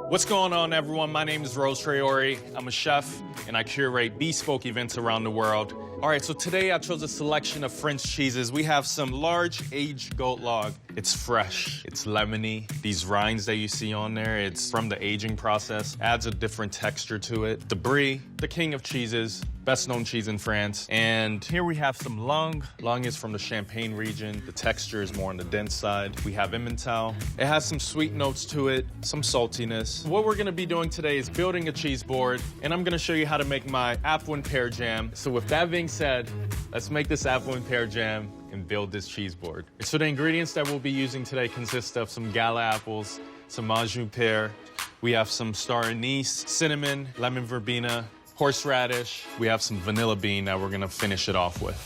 What's going on, everyone? My name is Roze Traore. I'm a chef, and I curate bespoke events around the world. All right, so today I chose a selection of French cheeses. We have some large aged goat log. It's fresh, it's lemony. These rinds that you see on there, it's from the aging process, adds a different texture to it. The Brie, the king of cheeses, best known cheese in France. And here we have some Long. Long is from the Champagne region. The texture is more on the dense side. We have Emmental. It has some sweet notes to it, some saltiness. What we're gonna be doing today is building a cheese board, and I'm gonna show you how to make my apple and pear jam. So with that being said, let's make this apple and pear jam and build this cheese board. So the ingredients that we'll be using today consist of some gala apples, some magnifique pear. We have some star anise, cinnamon, lemon verbena, horseradish. We have some vanilla bean that we're gonna finish it off with.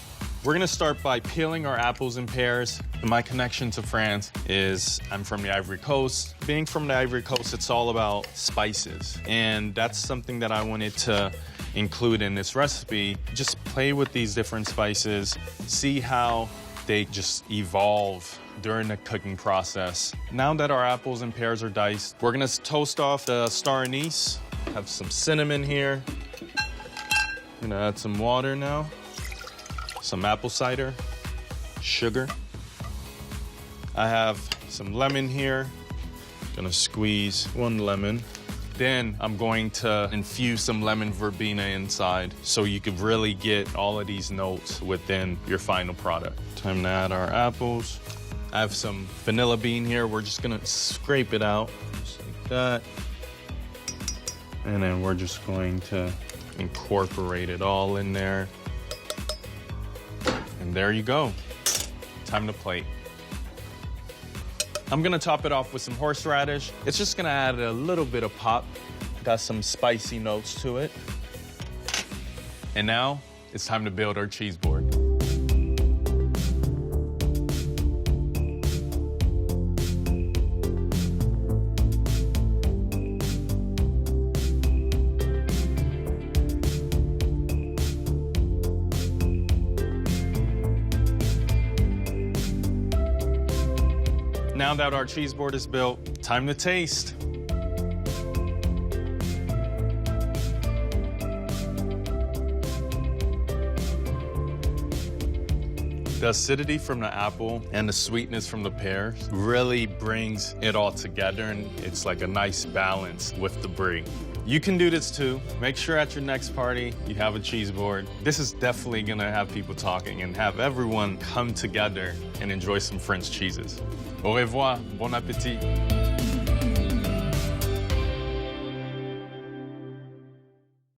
We're gonna start by peeling our apples and pears. My connection to France is I'm from the Ivory Coast. Being from the Ivory Coast, it's all about spices. And that's something that I wanted to include in this recipe. Just play with these different spices, see how they just evolve during the cooking process. Now that our apples and pears are diced, we're gonna toast off the star anise. Have some cinnamon here. I'm gonna add some water now. Some apple cider, sugar. I have some lemon here. Gonna squeeze one lemon. Then I'm going to infuse some lemon verbena inside so you could really get all of these notes within your final product. Time to add our apples. I have some vanilla bean here. We're just gonna scrape it out, just like that. And then we're just going to incorporate it all in there. And there you go. Time to plate. I'm gonna top it off with some horseradish. It's just gonna add a little bit of pop. Got some spicy notes to it. And now it's time to build our cheese board. Now that our cheese board is built, time to taste. The acidity from the apple and the sweetness from the pear really brings it all together, and it's like a nice balance with the brie. You can do this too. Make sure at your next party you have a cheese board. This is definitely gonna have people talking and have everyone come together and enjoy some French cheeses. Au revoir, bon appétit.